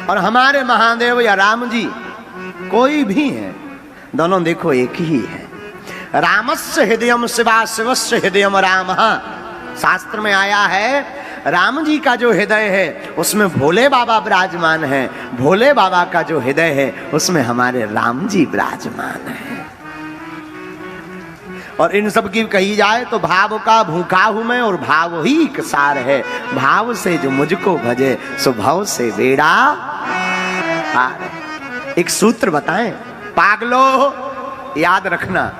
और हमारे महादेव या राम जी कोई भी है, दोनों देखो एक ही है। रामस्य हृदयम शिवा, शिवस्य हृदयम राम। शास्त्र में आया है राम जी का जो हृदय है उसमें भोले बाबा विराजमान है, भोले बाबा का जो हृदय है उसमें हमारे राम जी विराजमान है। और इन सब की कही जाए तो भाव का भूखा हूं मैं और भाव ही एक सार है। भाव से जो मुझको भजे सो भाव से बेड़ा पार। एक सूत्र बताएं पागलो, याद रखना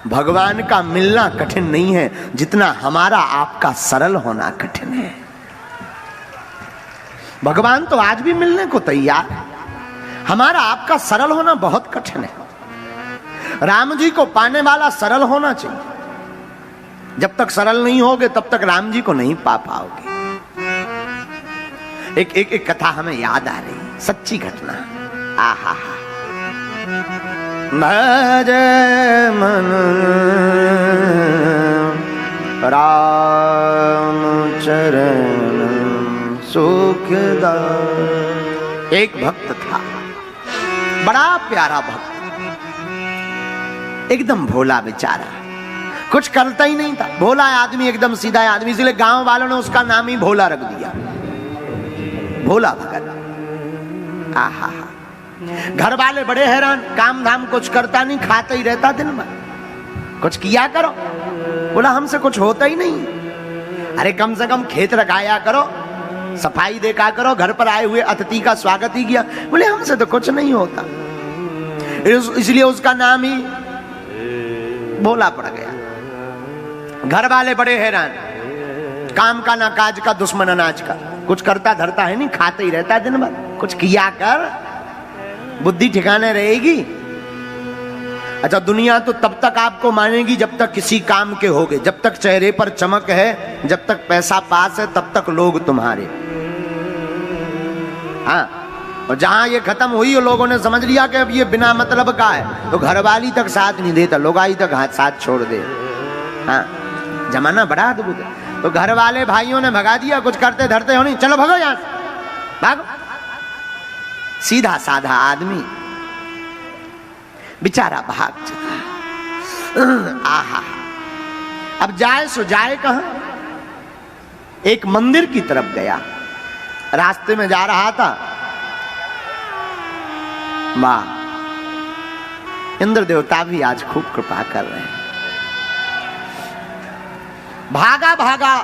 भगवान का मिलना कठिन नहीं है जितना हमारा आपका सरल होना कठिन है। भगवान तो आज भी मिलने को तैयार है, हमारा आपका सरल होना बहुत कठिन है। राम जी को पाने वाला सरल होना चाहिए। जब तक सरल नहीं होगे तब तक राम जी को नहीं पा पाओगे। एक कथा हमें याद आ रही, सच्ची घटना। आहा भज मन राम चरण सुखदा। एक भक्त था, बड़ा प्यारा भक्त, एकदम भोला बेचारा, कुछ करता ही नहीं था। भोला आदमी, एकदम सीधा आदमी, इसलिए गांव वालों ने उसका नाम ही भोला रख दिया, भोला भगत। आहा घर वाले बड़े हैरान, काम धाम कुछ करता नहीं, खाता ही रहता दिन भर, कुछ किया करो। बोला हमसे कुछ होता ही नहीं। अरे कम से कम खेत लगाया करो, सफाई देखा करो, घर पर आए हुए अतिथि का स्वागत ही किया। बोले हमसे तो कुछ नहीं होता, इसलिए उसका नाम ही भोला पड़ गया। घर वाले बड़े हैरान, काम का ना काज का, दुश्मन अनाज का, कुछ करता धरता है नहीं, खाते ही रहता दिन भर, कुछ किया कर, बुद्धि ठिकाने रहेगी। अच्छा दुनिया तो तब तक आपको मानेगी जब तक किसी काम के होगे, जब तक चेहरे पर चमक है, जब तक पैसा पास है, तब तक लोग तुम्हारे। हाँ, और जहां ये खत्म हुई और लोगों ने समझ लिया कि अब ये बिना मतलब का है, तो घरवाली तक साथ नहीं देता, लोगाई तक हाथ साथ छोड़ दे। हाँ, जमाना बड़ा अद्भुत है। तो घर वाले भाइयों ने भगा दिया, कुछ करते धरते हो नहीं, चलो भागो यहां से, भागो। सीधा साधा आदमी बेचारा भाग चला। आहा, अब जाए सो जाए कहां? एक मंदिर की तरफ गया, रास्ते में जा रहा था, वाह, इंद्र देवता भी आज खूब कृपा कर रहे हैं। भागा भागा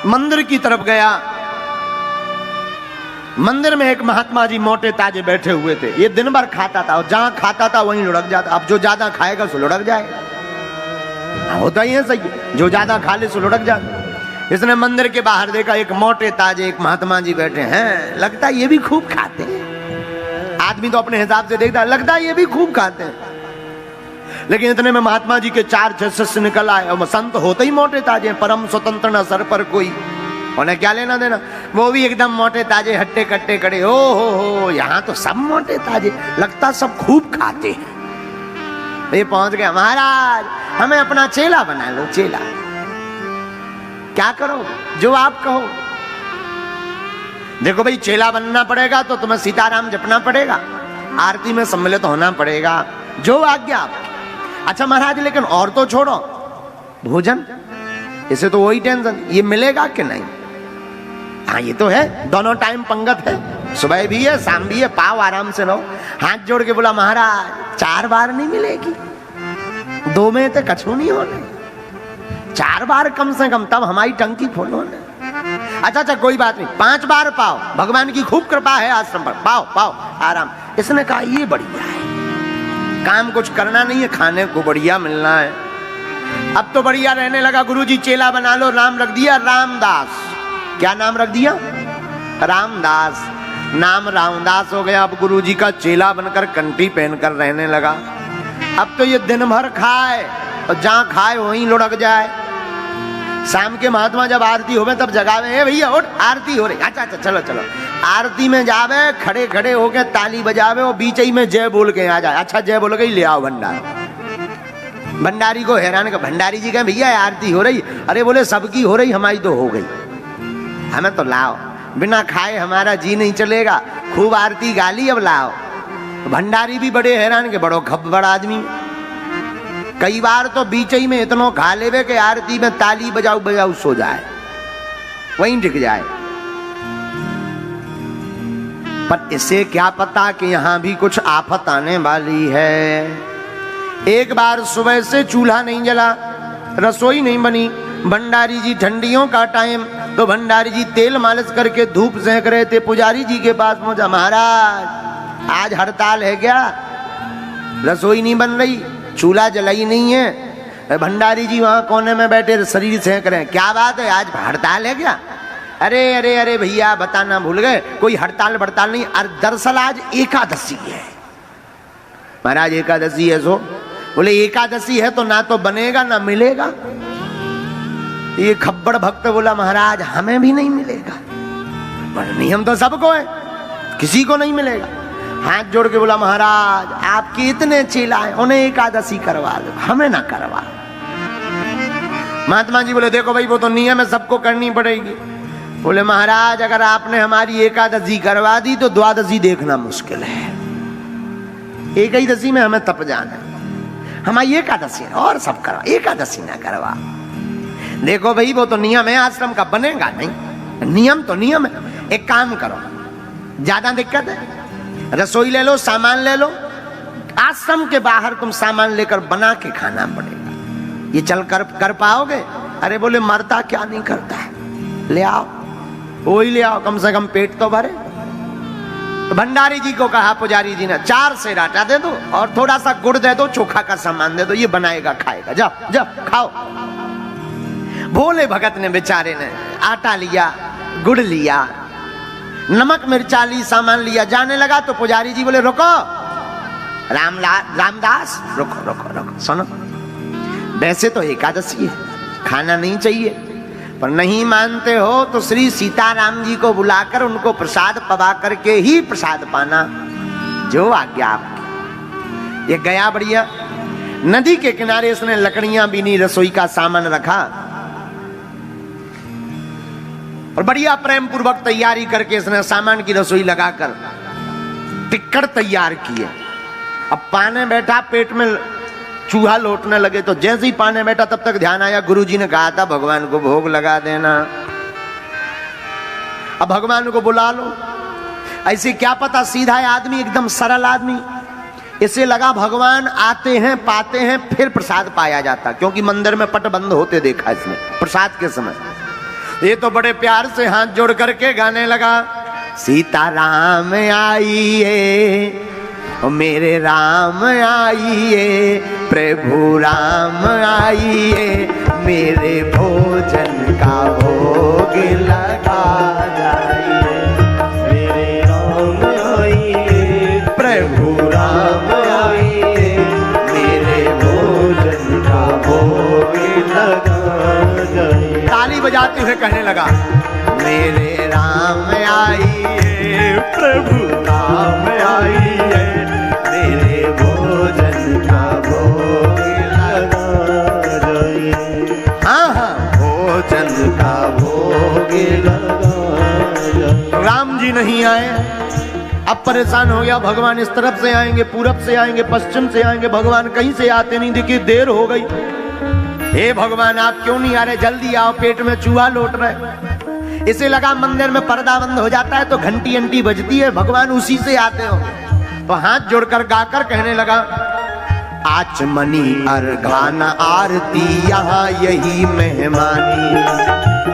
मंदिर की तरफ गया। मंदिर में एक महात्मा जी मोटे ताजे बैठे हुए थे। ये दिन भर खाता था और जहां खाता था वहीं लुढ़क जाता। अब जो ज्यादा खाएगा सो लुढ़क जाएगा, होता ही है सही, जो ज्यादा खा ले सो लुढ़क जाता। इसने मंदिर के बाहर देखा, एक मोटे ताजे एक महात्मा जी बैठे हैं, लगता है ये भी खूब खाते हैं। आदमी तो अपने हिसाब से देखता है, लगता है ये भी खूब खाते हैं। लेकिन इतने में महात्मा जी के 4-6 शिष्य निकल आए, और संत होते ही मोटे ताजे, परम स्वतंत्र न सर पर कोई, उन्हें क्या लेना देना। वो भी एकदम मोटे ताजे, हट्टे कट्टे कड़े। ओ हो, यहाँ तो सब मोटे ताजे, लगता सब खूब खाते हैं। ये पहुंच गया, महाराज हमें अपना चेला बना लो। चेला क्या करो, जो आप कहो। देखो भाई, चेला बनना पड़ेगा तो तुम्हें सीताराम जपना पड़ेगा, आरती में सम्मिलित होना पड़ेगा, जो आज्ञा आपकी। अच्छा महाराज, लेकिन और तो छोड़ो, भोजन, इसे तो वही टेंशन, ये मिलेगा कि नहीं? हाँ ये तो है, दोनों टाइम पंगत है, सुबह भी है शाम भी है, पाओ आराम से लो। हाथ जोड़ के बोला, महाराज 4 बार नहीं मिलेगी, 2 में तो कछु नहीं होने, 4 बार कम से कम, तब हमारी टंकी फुल होने। अच्छा कोई बात नहीं, 5 बार पाओ, भगवान की खूब कृपा है आश्रम पर, पाओ पाओ आराम। इसने कहा ये बढ़िया है, काम कुछ करना नहीं है, खाने को बढ़िया मिलना है। अब तो बढ़िया रहने लगा। गुरुजी चेला बना लो, नाम रख दिया रामदास। क्या नाम रख दिया? रामदास। नाम रामदास हो गया। अब गुरुजी का चेला बनकर कंठी पहनकर रहने लगा। अब तो ये दिन भर खाए और जहां खाए वहीं लुढ़क जाए। शाम के महात्मा जब आरती होवे तब जगावे, हे भैया उठ, आरती हो रही। अच्छा चलो चलो। आरती में जावे, खड़े खड़े होके ताली बजावे और बीच ही में जय बोल के आ जाए। अच्छा जय बोल के ले आओ भंडारी। भंडारी को हैरान कर, भंडारी जी कहे भैया आरती हो रही। अरे बोले सबकी हो रही, हमारी तो हो गई, हमें तो लाओ। बिना खाए हमारा जी नहीं चलेगा, खूब आरती गाली अब लाओ। भंडारी भी बड़े हैरान के बड़ो खब्बड़ आदमी, कई बार तो बीच ही में इतनो खा लेवे के आरती में ताली बजाऊ बजाऊ सो जाए, वहीं टिक जाए। पर इसे क्या पता कि यहां भी कुछ आफत आने वाली है। एक बार सुबह से चूल्हा नहीं जला, रसोई नहीं बनी, भंडारी जी ठंडियों का टाइम, तो भंडारी जी तेल मालिश करके धूप सेंक रहे थे। पुजारी जी के पास पहुंचा, महाराज आज हड़ताल है क्या, रसोई नहीं बन रही, चूल्हा जलाई नहीं है। भंडारी जी वहां कोने में बैठे शरीर सेंक रहे हैं। क्या बात है, आज हड़ताल है क्या? अरे अरे अरे भैया बताना भूल गए, कोई हड़ताल बड़ताल नहीं, दरअसल आज एकादशी है। महाराज एकादशी है सो? बोले एकादशी है तो ना तो बनेगा ना मिलेगा। ये खब्बड़ भक्त बोला महाराज हमें भी नहीं मिलेगा, पर नियम तो सबको है, किसी को नहीं मिलेगा। हाथ जोड़ के बोला महाराज आपके इतने चेला है, उन्हें एकादशी करवा दो, हमें ना करवा। महात्मा जी बोले देखो भाई वो तो नियम है, सबको करनी पड़ेगी। बोले महाराज अगर आपने हमारी एकादशी करवा दी तो द्वादशी देखना मुश्किल है, एक ही दशी में हमें तप जाना है, हमारी एकादशी है और सब करवा, एकादशी ना करवा। देखो भाई वो तो नियम है आश्रम का, बनेगा नहीं, नियम तो नियम है। एक काम करो, ज्यादा दिक्कत है, रसोई ले लो, सामान ले लो, आश्रम के बाहर तुम सामान लेकर बना के खाना पड़ेगा। ये चल कर पाओगे? अरे बोले मरता क्या नहीं करता है, ले आओ, वही ले आओ, कम से कम पेट तो भरे। तो भंडारी जी को कहा पुजारी जी ने 4 सेर आटा दे दो और थोड़ा सा गुड़ दे दो, चोखा का सामान दे दो, ये बनाएगा खाएगा, जाओ जाओ खाओ। भोले भगत ने बेचारे ने आटा लिया, गुड़ लिया, नमक मिर्चा ली, सामान लिया, जाने लगा तो पुजारी जी बोले रुको रामदास, रुको रुको रुको, सुनो वैसे तो एकादशी है, खाना नहीं चाहिए, पर नहीं मानते हो तो श्री सीताराम जी को बुलाकर उनको प्रसाद पवा करके ही प्रसाद पाना, जो आज्ञा आपकी। ये गया बढ़िया, नदी के किनारे इसने लकड़ियां बीनी, रसोई का सामान रखा और बढ़िया प्रेम पूर्वक तैयारी करके इसने सामान की रसोई लगाकर टिक्कड़ तैयार किए। अब पाने बैठा, पेट में चूहा लौटने लगे, तो जैसे ही पाने बैठा तब तक ध्यान आया गुरुजी ने कहा था भगवान को भोग लगा देना, अब भगवान को बुला लो। ऐसे क्या पता सीधा आदमी, एकदम सरल आदमी, इसे लगा भगवान आते हैं पाते हैं फिर प्रसाद पाया जाता, क्योंकि मंदिर में पट बंद होते देखा इसने प्रसाद के समय। ये तो बड़े प्यार से हाथ जोड़ करके गाने लगा, सीताराम आइए मेरे राम आइए, प्रभु राम आइए, मेरे भोजन का भोग लगा जाइए, मेरे राम आइए, प्रभु राम आइए, मेरे भोजन का भोग लगा जाइए। ताली बजाते हुए कहने लगा, मेरे राम आइए, प्रभु राम आइए, मेरे भोजन का भोग लगा जाइए। हाँ हाँ भोजन का भोग लगा जाइए। राम जी नहीं आए, अब परेशान हो गया, भगवान इस तरफ से आएंगे, पूरब से आएंगे, पश्चिम से आएंगे, भगवान कहीं से आते नहीं दिखे, देर हो गई। हे भगवान आप क्यों नहीं आ रहे, जल्दी आओ, पेट में चूहा लौट रहे। इसे लगा मंदिर में पर्दा बंद हो जाता है तो घंटी अंटी बजती है, भगवान उसी से आते हो। तो हाथ जोड़कर गाकर कहने लगा, आचमनी अर्घान आरती यहाँ यही मेहमानी,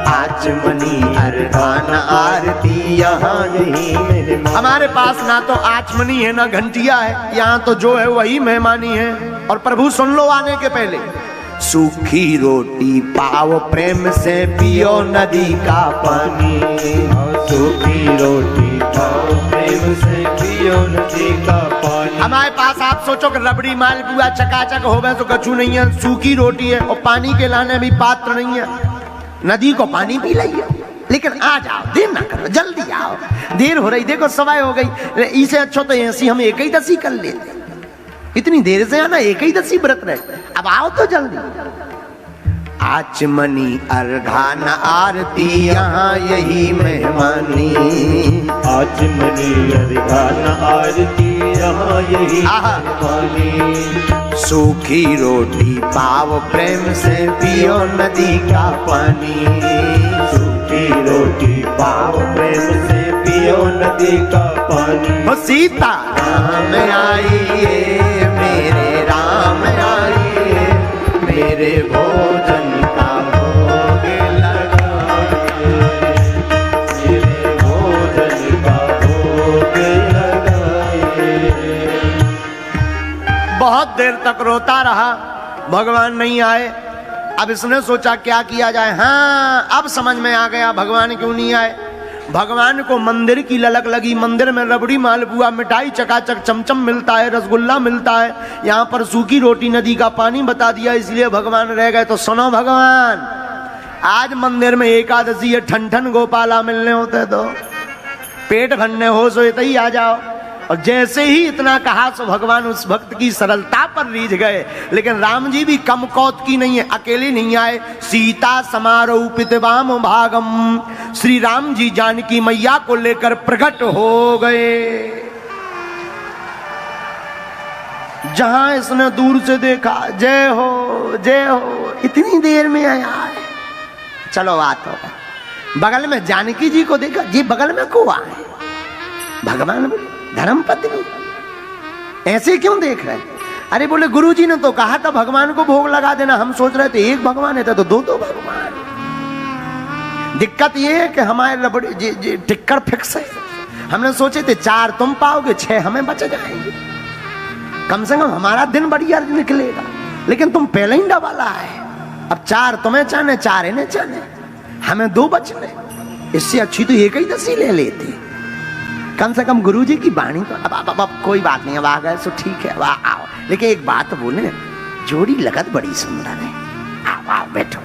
आचमनी अर्घान आरती यहाँ यही मेहमानी। हमारे पास ना तो आचमनी है ना घंटिया है, यहाँ तो जो है वही मेहमानी है। और प्रभु सुन लो आने के पहले, सूखी रोटी पाओ प्रेम से पियो नदी का पानी, सूखी रोटी पाओ प्रेम से पियो नदी का पानी। हमारे पास आप सोचो कि रबड़ी मालपुआ चकाचक होवे तो कछु नहीं है, सूखी रोटी है और पानी के लाने भी पात्र नहीं है, नदी को पानी पी लिया। लेकिन आ जाओ, देर ना करो, जल्दी आओ, देर हो रही, देखो सवाई हो गई, इसे अच्छा तो ऐसी हम एक ही दसी कर लेते, इतनी देर से आना, एक ही दसी व्रत रहे, अब आओ तो जल्दी। आचमनी अर्घा न आरती यहाँ यही मेहमानी। आचमनी अर्घा न आरती यहाँ यही मेहमानी। सूखी रोटी पाव प्रेम से पियो नदी का पानी। सूखी रोटी पाव प्रेम से पियो नदी का पानी। वो सीता राम आइए मेरे राम आइए, मेरे भोजन का भोग लगाइए, मेरे भोजन का भोग लगाइए। बहुत देर तक रोता रहा, भगवान नहीं आए। अब इसने सोचा क्या किया जाए। हाँ, अब समझ में आ गया भगवान क्यों नहीं आए। भगवान को मंदिर की ललक लगी। मंदिर में रबड़ी मालपुआ मिठाई चकाचक चमचम मिलता है, रसगुल्ला मिलता है। यहाँ पर सूखी रोटी नदी का पानी बता दिया, इसलिए भगवान रह गए। तो सुनो भगवान, आज मंदिर में एकादशी है, ठन ठन गोपाला मिलने होते तो पेट भरने हो सो ही आ जाओ। और जैसे ही इतना कहा सो भगवान उस भक्त की सरलता पर रीझ गए। लेकिन राम जी भी कम कौत की नहीं है, अकेले नहीं आए। सीता समारोपितवाम भागम, श्री राम जी जानकी मैया को लेकर प्रकट हो गए। जहां इसने दूर से देखा, जय हो जय हो, इतनी देर में आया है। चलो बात हो। बगल में जानकी जी को देखा, जी बगल में को आए। भगवान बोले धर्म पत्नी ऐसे क्यों देख रहे? अरे बोले गुरुजी ने तो कहा था भगवान को भोग लगा देना। हम सोच रहे थे एक भगवान है तो दो भगवान। दिक्कत ये है कि हमारे रबड़ी टिक्कर फिक्स है। हमने सोचे थे 4 तुम पाओगे, 6 हमें बच जाएंगे, कम से कम हमारा दिन बढ़िया निकलेगा। लेकिन तुम पहले ही डबल आए। अब 4 तुम्हें चाहने, 4 इन्हें चाहने, हमें 2 बच रहे। इससे अच्छी तो एक ही दसी ले लेते, कम से कम गुरुजी की वाणी तो। अब कोई बात नहीं, अब आ गए सो ठीक है, अब आओ। लेकिन एक बात बोले, जोड़ी लगत बड़ी सुंदर है। आओ आओ बैठो।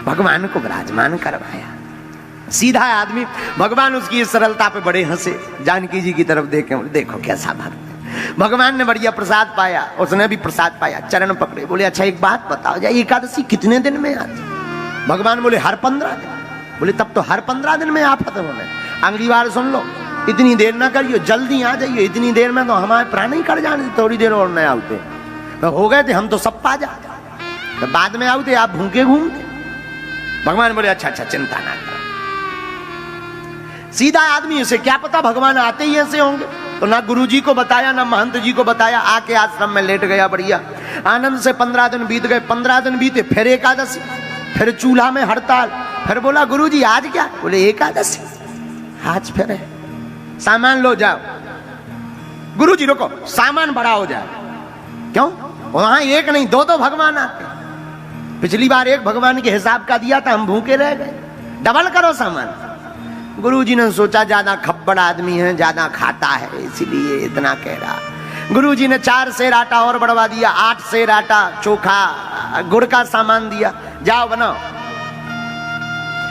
भगवान को विराजमान करवाया। सीधा आदमी। भगवान उसकी सरलता पे बड़े हंसे। जानकी जी की तरफ देखे, देखो कैसा भक्त। भगवान ने बढ़िया प्रसाद पाया, उसने भी प्रसाद पाया, चरण पकड़े, बोले अच्छा एक बात बताओ, जाए एकादशी कितने दिन में आती? भगवान बोले हर 15 दिन। बोले तब तो हर 15 दिन में आफत होने। अगली बार सुन लो, इतनी देर ना करियो, जल्दी आ जाइए। इतनी देर में तो हमारे प्राण ही कट जाने, थोड़ी देर और नहीं आते तो हो गए थे हम तो सब पा जाते, तो बाद में आते आप भूखे घूमते। भगवान बोले अच्छा अच्छा चिंता ना करो। सीधा आदमी, इसे क्या पता भगवान आते ही ऐसे होंगे। तो ना गुरुजी को बताया ना महंत जी को बताया, आके आश्रम में लेट गया बढ़िया आनंद से। 15 दिन बीत गए। 15 दिन बीते, फिर एकादशी, फिर चूल्हा में हड़ताल। फिर बोला गुरुजी आज क्या? बोले एकादशी। आज फिर है, सामान लो जाओ। गुरुजी रुको, सामान बड़ा हो जाए। क्यों? वहां एक नहीं 2 भगवान आते। पिछली बार एक भगवान के हिसाब का दिया था, हम भूखे रह गए, डबल करो सामान। गुरुजी ने सोचा ज्यादा खब्बड़ आदमी है, ज्यादा खाता है, इसलिए इतना कह रहा। गुरुजी ने 4 सेर आटा और बढ़वा दिया, 8 सेर आटा, चोखा, गुड़ का सामान दिया, जाओ बनाओ।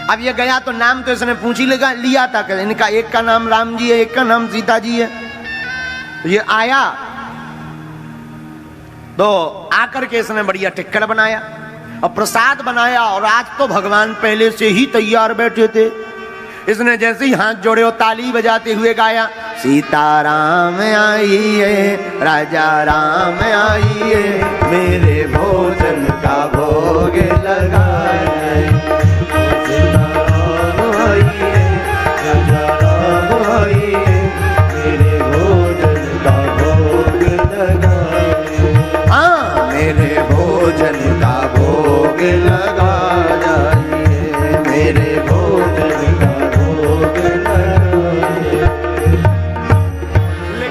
अब ये गया तो नाम तो इसने पूछ ही लिया था कि इनका एक का नाम राम जी है, एक का नाम सीता जी है। तो ये आया तो आकर के इसने बढ़िया टिक्कर बनाया और प्रसाद बनाया। और आज तो भगवान पहले से ही तैयार बैठे थे। इसने जैसे ही हाथ जोड़े और ताली बजाते हुए गाया, सीताराम आइए राजा राम आइए, मेरे भोजन का भोग लगाए।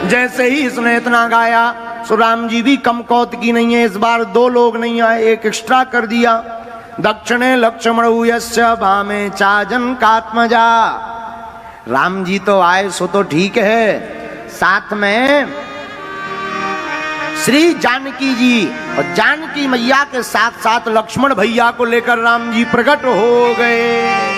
जैसे ही इसने इतना गाया, सो राम जी भी कम कौत की नहीं है। इस बार 2 लोग नहीं आए, एक एक्स्ट्रा कर दिया। दक्षिणे लक्ष्मण यस्य भामे चाजन कात्मजा। राम जी तो आए सो तो ठीक है, साथ में श्री जानकी जी और जानकी मैया के साथ साथ लक्ष्मण भैया को लेकर राम जी प्रकट हो गए।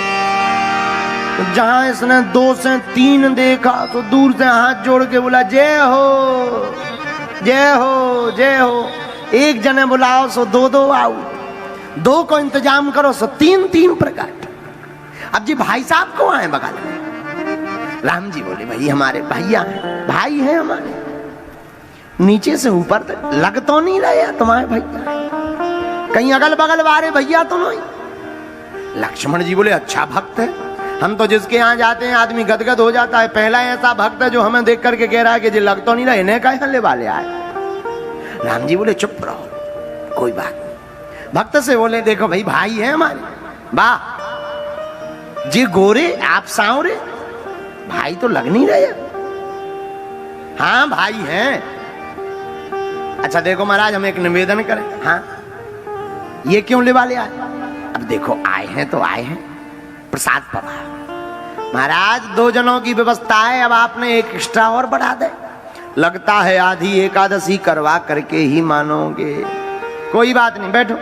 जहां इसने 2 से 3 देखा तो दूर से हाथ जोड़ के बोला जय हो जय हो जय हो। एक जने बुलाओ सो 2 आओ, दो को इंतजाम करो सो तीन तीन प्रकट। अब जी भाई साहब को आए बगल में, राम जी बोले भाई हमारे भैया हैं, भाई हैं हमारे, नीचे से ऊपर तक लग तो नहीं रहे तुम्हारे भैया, कहीं अगल बगल वाले भैया तो नहीं। लक्ष्मण जी बोले अच्छा भक्त है, हम तो जिसके यहाँ जाते हैं आदमी गदगद हो जाता है, पहला ऐसा भक्त है जो हमें देख करके कह रहा है कि जी लग तो नहीं रहा, इन्हें कहे हल्ले वाले आए। राम जी बोले चुप रहो कोई बात नहीं। भक्त से बोले देखो भाई भाई है हमारे, वाह जी गोरे आप सांवरे, भाई तो लग नहीं रहे। हाँ भाई हैं। अच्छा देखो महाराज हम एक निवेदन करें, हाँ ये क्यों ले वाले आए? अब देखो आए हैं तो आए हैं, प्रसाद पड़ा महाराज, 2 जनों की व्यवस्था है, अब आपने एक एक्स्ट्रा और बढ़ा दे, लगता है आधी एकादशी करवा करके ही मानोगे। कोई बात नहीं बैठो,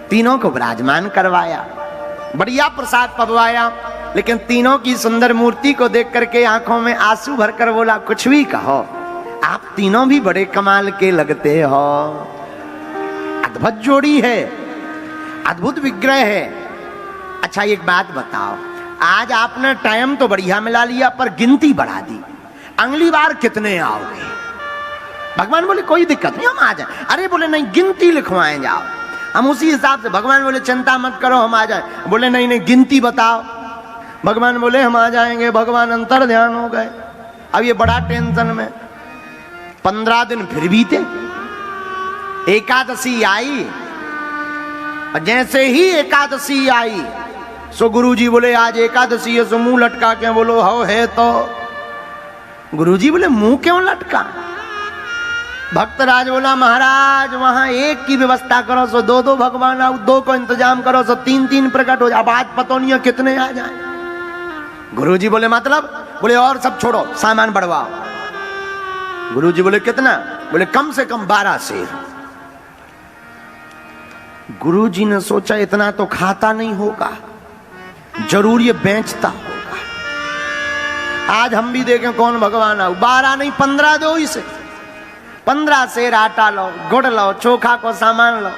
तीनों को विराजमान करवाया, बढ़िया प्रसाद पकवाया, लेकिन तीनों की सुंदर मूर्ति को देख करके आंखों में आंसू भरकर बोला कुछ भी कहो आप तीनों भी बड़े कमाल के लगते हो, अद्भुत जोड़ी है, अद्भुत विग्रह है। अच्छा एक बात बताओ, आज आपने टाइम तो बढ़िया मिला लिया पर गिनती बढ़ा दी, अगली बार कितने आओगे? भगवान बोले कोई दिक्कत नहीं हम आ जाए। अरे बोले नहीं गिनती लिखवाएं जाओ, हम उसी हिसाब से। भगवान बोले चिंता मत करो हम आ जाए। बोले नहीं नहीं गिनती बताओ। भगवान बोले हम आ जाएंगे। भगवान अंतर ध्यान हो गए, अब ये बड़ा टेंशन में। 15 दिन फिर बीते, एकादशी आई, और जैसे ही एकादशी आई सो गुरुजी बोले आज एकादशी है, सो मुंह लटका के बोलो हो है तो। गुरुजी बोले मुंह क्यों लटका? भक्तराज बोला महाराज वहां एक की व्यवस्था करो सो 2-2 भगवान आओ, 2 को इंतजाम करो सो 3-3 प्रकट हो जाए, बात पतो नहीं है कितने आ जाए। गुरुजी बोले मतलब? बोले और सब छोड़ो सामान बढ़वाओ। गुरुजी बोले कितना? बोले कम से कम 12 शेर। गुरुजी ने सोचा इतना तो खाता नहीं होगा, जरूर ये बेचता होगा, आज हम भी देखें कौन भगवान आओ। 12 नहीं 15 दो इसे। 15 शेर आटा लो, गुड़ लो, चोखा को सामान लो,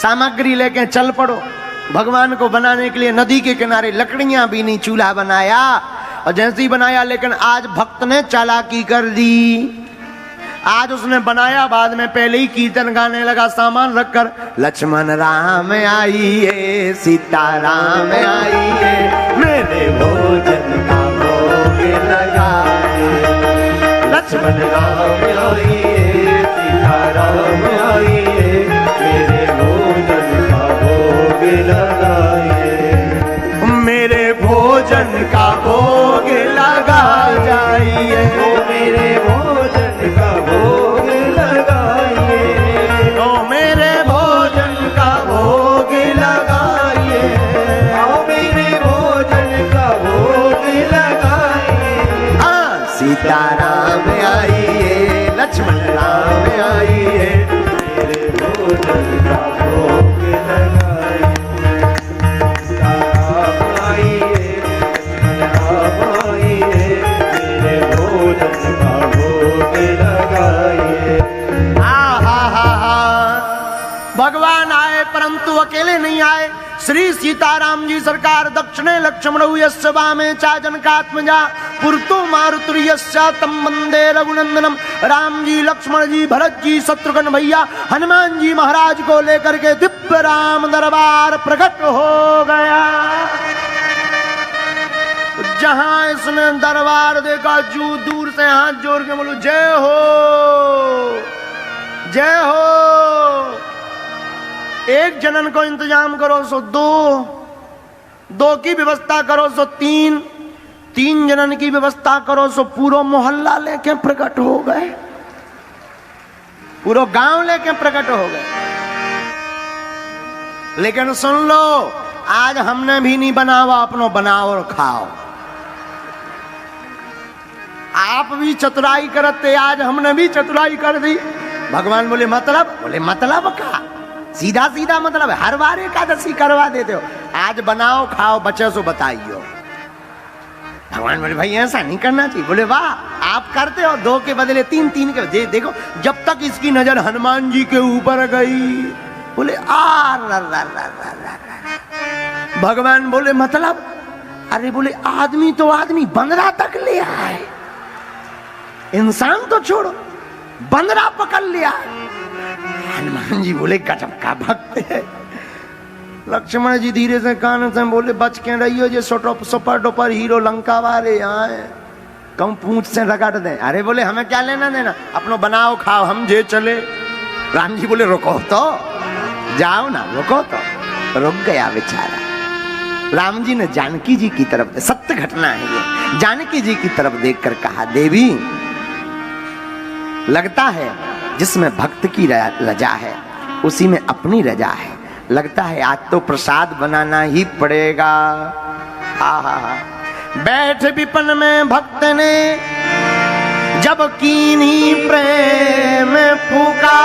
सामग्री लेके चल पड़ो। भगवान को बनाने के लिए नदी के किनारे लकड़ियां भी नहीं, चूल्हा बनाया, और जैसे ही बनाया लेकिन आज भक्त ने चालाकी कर दी। आज उसने बनाया, बाद में पहले ही कीर्तन गाने लगा सामान रखकर, लक्ष्मण राम आइए सीता राम आइए, मेरे भोजन का भोग लगाए। लक्ष्मण राम आइए सीता राम आइए, मेरे भोजन का भोग लगाइए, मेरे भोजन का भोग लगा जाइए, मेरे भोजन का भोग लगाइए, ओ मेरे भोजन का भोग लगाइए, ओ मेरे भोजन का भोग लगाइए। हाँ सीताराम आइए, लक्ष्मण राम आइए, मेरे भोजन का भोग लगाइए। सीताराम आइए, लक्ष्मण राम आइए, मेरे भोजन का भोग लगाइए। भगवान आए परंतु अकेले नहीं आए। श्री सीताराम जी सरकार दक्षिणे लक्ष्मण यस्य वामे चा जनकात्मजा पुरतो मारुतुर्यस्य तम वंदे रघुनंदनम। राम जी, लक्ष्मण जी, भरत जी, शत्रुघ्न भैया, हनुमान जी महाराज को लेकर के दिव्य राम दरबार प्रकट हो गया। जहां इसने दरबार देखा, जू दूर से हाथ जोड़ के बोलो जय हो जय हो। एक जनन को इंतजाम करो सो 2, 2 की व्यवस्था करो सो 3, 3 जनन की व्यवस्था करो सो पूरा मोहल्ला लेके प्रकट हो गए, पूरा गांव लेके प्रकट हो गए। लेकिन सुन लो, आज हमने भी नहीं बनावा, अपनो बनाओ और खाओ। आप भी चतुराई करते, आज हमने भी चतुराई कर दी। भगवान बोले मतलब? बोले मतलब का सीधा सीधा मतलब है, हर बार एकादशी करवा देते हो, आज बनाओ खाओ, बचे सो बताइयो। भगवान बोले भाई ऐसा नहीं करना चाहिए। बोले वाह, आप करते हो 2 के बदले 3, 3 के। देखो जब तक इसकी नजर हनुमान जी के ऊपर गई, बोले आ रा रा रा रा रा। भगवान बोले मतलब? अरे बोले आदमी तो आदमी, बंदरा तक ले आए, इंसान तो छोड़ो, बंदरा पकड़ लिया। हनुमान जी बोले गजब का भक्त है। लक्ष्मण जी धीरे से कान से बोले बच के रहियो, जो सुपर डुपर हीरो लंका वाले आए, कम पूंछ से रगड़ दे। अरे बोले हमें क्या लेना देना, अपनो बनाओ खाओ, हम जे चले। राम जी बोले रुको तो, जाओ ना, रुको तो। रुक गया बेचारा। राम जी ने जानकी जी की तरफ, सत्य घटना है ये, जानकी जी की तरफ देखकर कहा देवी, लगता है जिसमें भक्त की रजा है उसी में अपनी रजा है। लगता है आज तो प्रसाद बनाना ही पड़ेगा। आहा, बैठ विपन में भक्त ने जब कीन्ही प्रेम फूका,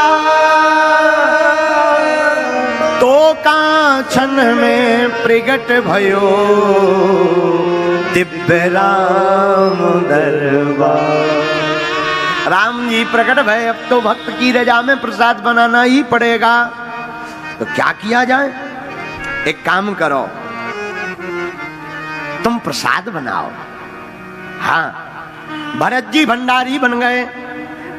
तो कांचन में प्रगट भयो दिव्य राम दरबार। राम जी प्रकट भय, अब तो भक्त की रजा में प्रसाद बनाना ही पड़ेगा। तो क्या किया जाए? एक काम करो, तुम प्रसाद बनाओ। हाँ, भरत जी भंडारी बन गए,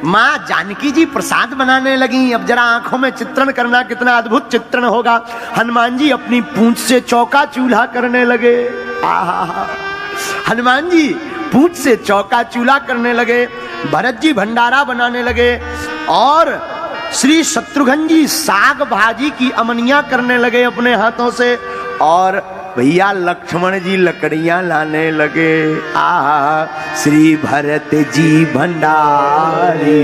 माँ जानकी जी प्रसाद बनाने लगी। अब जरा आंखों में चित्रण करना, कितना अद्भुत चित्रण होगा। हनुमान जी अपनी पूंछ से चौका चूल्हा करने लगे। आहा, हनुमान जी पूंछ से चौका चूल्हा करने लगे, भरत जी भंडारा बनाने लगे, और श्री शत्रुघ्न जी साग भाजी की अमनिया करने लगे अपने हाथों से, और भैया लक्ष्मण जी लकड़ियां लाने लगे। आहा, श्री भरत जी भंडारे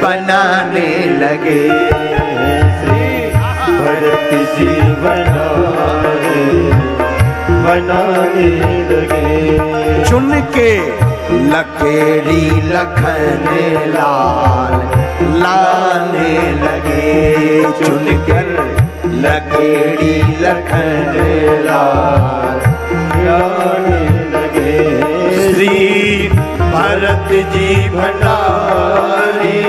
बनाने लगे। श्री भरत जी भंडारे बनाने लगे। चुन के लकेड़ी लखन लाल लाने लगे। चुनकर लकेड़ी लखन लाल लाने लगे। श्री भरत जी भंडारे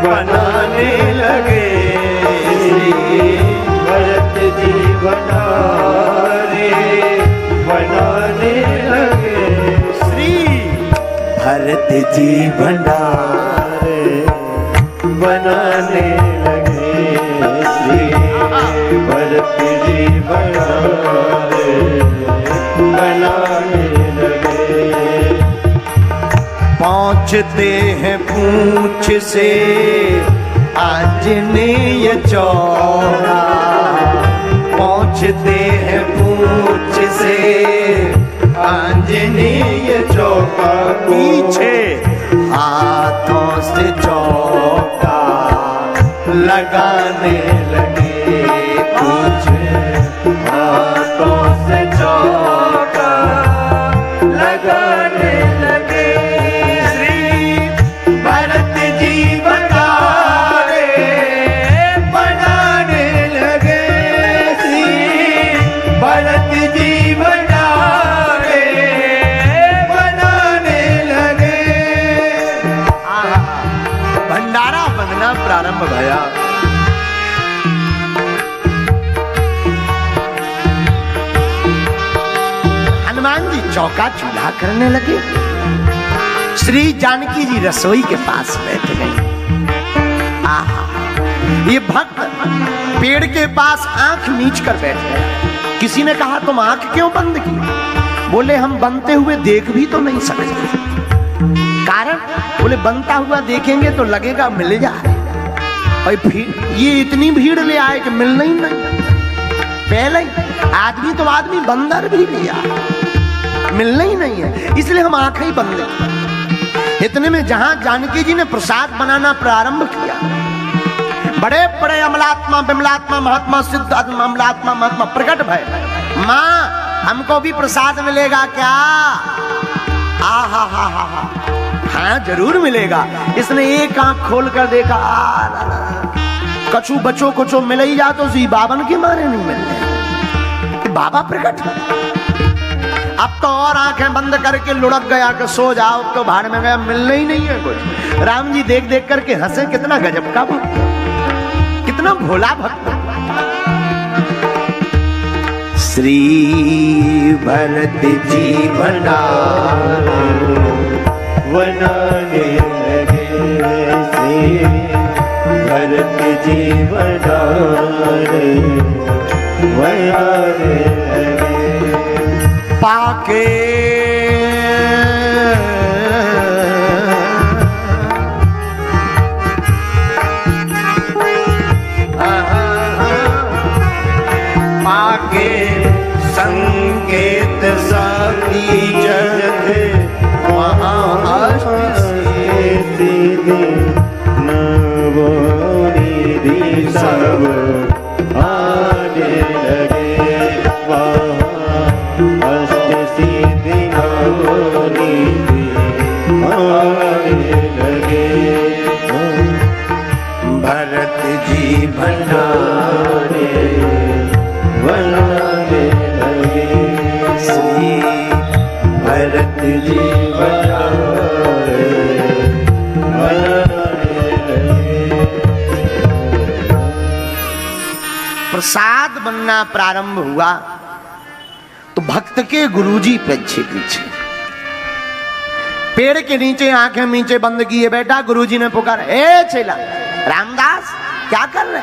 बनाने लगे। श्री भरत जी भंडारे बनाने लगे। श्री भरत जी भंडारे बनाने लगे। श्री भरत जी भंडारे बनाने लगे। पहुंचते हैं पूंछ से आंजनेय चौरा। पहुंचते हैं पूंछ से आंजनेय चौका। पीछे हाथों से चौका लगाने लगे। पीछे हाथों से चौका लगाने लगे। श्री भरत जी भंडारे बनाने लगे। श्री भरत जी भंडारे बनाने लगे। भंडारा बनना प्रारंभ भया। हनुमान जी चौका चूल्हा करने लगे। श्री जानकी जी रसोई के पास बैठ गई। आहा, ये भक्त पेड़ के पास आंख मीच कर बैठ गया। किसी ने कहा तुम आंख क्यों बंद की? बोले हम बनते हुए देख भी तो नहीं सकते। कारण? बोले बनता हुआ देखेंगे तो लगेगा मिल जाए, और फिर ये इतनी भीड़ ले आए कि मिलना ही नहीं। पहले आदमी तो आदमी, बंदर भी लिया, मिलना ही नहीं है, इसलिए हम आंखें ही बंद की। इतने में जहां जानकी जी ने प्रसाद बनाना प्रारंभ किया, बड़े बड़े अमलात्मा विमलात्मा महात्मा सिद्ध अमलात्मा महात्मा प्रकट भय। माँ हमको भी प्रसाद मिलेगा क्या? आहा हा हा हा, हाँ जरूर मिलेगा। इसने एक आंख खोल कर देखा, कछु बचो कुछो मिल ही जा तो जी बावन के मारे नहीं मिल रहे। बाबा प्रकट है। अब तो और आंखें बंद करके लुढ़क गया कि सो जाओ, तो भाड़ में गया, मिलना ही नहीं है कुछ। राम जी देख देख करके हंसे, कितना गजब का भक्त, कितना कितना भोला भक्त। श्री भरत जी भंडार बनाने लगे, श्री भरत जी भंडार बनाने लगे। पाके पाके संकेत साकी जगत नवोनिधि सब आने लगे, अष्ट सिद्धि नवोनिधि आने लगे। भरत जी भंडारे बनाने लगे, श्री भरत जी भंडारे बनाने लगे। प्रसाद बनना प्रारंभ हुआ तो भक्त के गुरुजी पीछे पीछे पेड़ के नीचे आंखें नीचे बंद किए बैठा। गुरुजी ने पुकारा, ए चेला रामदास क्या कर रहे?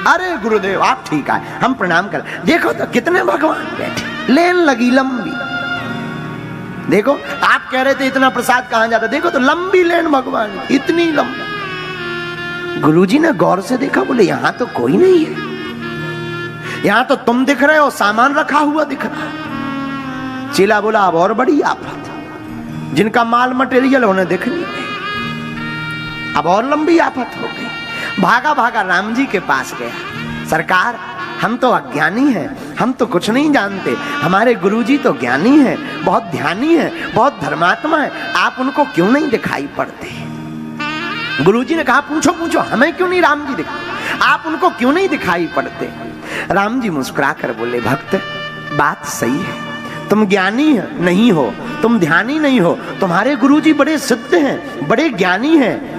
अरे गुरुदेव आप ठीक है, हम प्रणाम कर। देखो तो कितने भगवान बैठे, लेन लगी लंबी। देखो आप कह रहे थे इतना प्रसाद कहां जाता, देखो तो लंबी लेन भगवान, इतनी लंबी। गुरुजी ने गौर से देखा, बोले यहां तो कोई नहीं है, यहां तो तुम दिख रहे हो, सामान रखा हुआ दिख रहा है। चेला बोला अब और बड़ी आफत, जिनका माल मटेरियल उन्हें दिख नहीं, अब और लंबी आफत हो गई। भागा भागा राम जी के पास गया, सरकार हम तो अज्ञानी हैं, हम तो कुछ नहीं जानते, हमारे गुरुजी तो ज्ञानी हैं, बहुत ध्यानी हैं, बहुत धर्मात्मा हैं, आप उनको क्यों नहीं दिखाई पड़ते? गुरुजी ने कहा पूछो पूछो, हमें क्यों नहीं राम जी दिखाई, आप उनको क्यों नहीं दिखाई पड़ते? राम जी मुस्कुरा कर बोले, भक्त बात सही है, तुम ज्ञानी नहीं हो, तुम ध्यानी नहीं हो, तुम्हारे गुरुजी बड़े सिद्ध हैं, बड़े ज्ञानी हैं,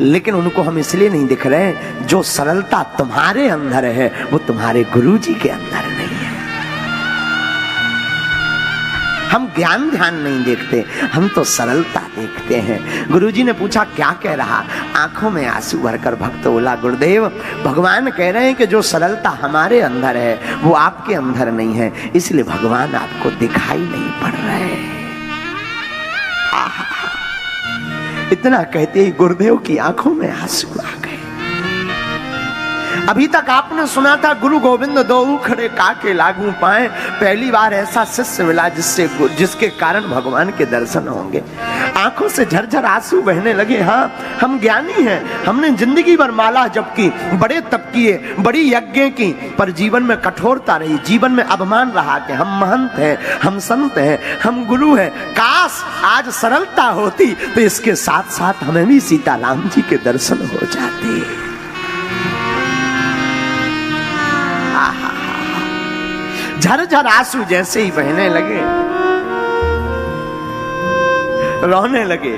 लेकिन उनको हम इसलिए नहीं दिख रहे हैं, जो सरलता तुम्हारे अंदर है वो तुम्हारे गुरुजी के अंदर नहीं है। हम ज्ञान ध्यान नहीं देखते, हम तो सरलता देखते हैं। गुरुजी ने पूछा क्या कह रहा? आंखों में आंसू भरकर भक्त बोला, गुरुदेव भगवान कह रहे हैं कि जो सरलता हमारे अंदर है वो आपके अंदर नहीं है, इसलिए भगवान आपको दिखाई नहीं पड़ रहे। इतना कहते ही गुरुदेव की आंखों में आंसू आ गए। अभी तक आपने सुना था गुरु गोविंद दो खड़े काके लागू पाए, पहली बार ऐसा शिष्य मिला जिसके कारण भगवान के दर्शन होंगे। आंखों से झरझर आंसू बहने लगे। हाँ हम ज्ञानी हैं, हमने जिंदगी भर माला जप की, बड़े तप किए, बड़ी यज्ञ की, पर जीवन में कठोरता रही, जीवन में अभिमान रहा कि हम महंत हैं, हम संत हैं, हम गुरु हैं। काश आज सरलता होती तो इसके साथ साथ हमें भी सीताराम जी के दर्शन हो जाते। झरझर आंसू जैसे ही बहने लगे, रोने लगे,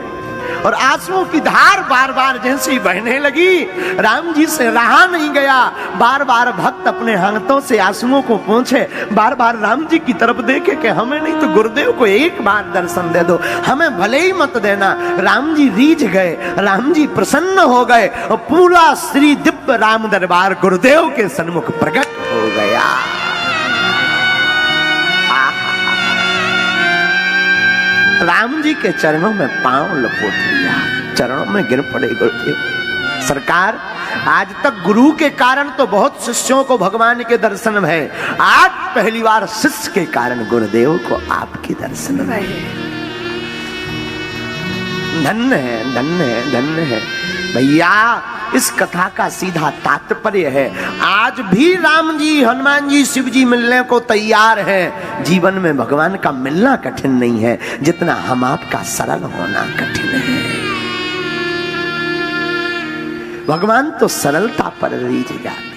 और आंसुओं की धार बार बार जैसे ही बहने लगी, राम जी से रहा नहीं गया। बार बार भक्त अपने हाथों से आंसुओं को पोंछे, बार बार राम जी की तरफ देखे कि हमें नहीं तो गुरुदेव को एक बार दर्शन दे दो, हमें भले ही मत देना। राम जी रीझ गए, राम जी प्रसन्न हो गए, और पूरा श्री दिव्य राम दरबार गुरुदेव के सन्मुख प्रकट हो गया। राम जी के चरणों में पांव लपोट लिया, चरणों में गिर पड़े। गुरुदेव सरकार, आज तक गुरु के कारण तो बहुत शिष्यों को भगवान के दर्शन है, आज पहली बार शिष्य के कारण गुरुदेव को आपके दर्शन रहे। धन्य है, धन्य है, धन्य है भैया। इस कथा का सीधा तात्पर्य है, आज भी राम जी, हनुमान जी, शिव जी मिलने को तैयार हैं। जीवन में भगवान का मिलना कठिन नहीं है, जितना हम आपका सरल होना कठिन है। भगवान तो सरलता पर रीझ जाते।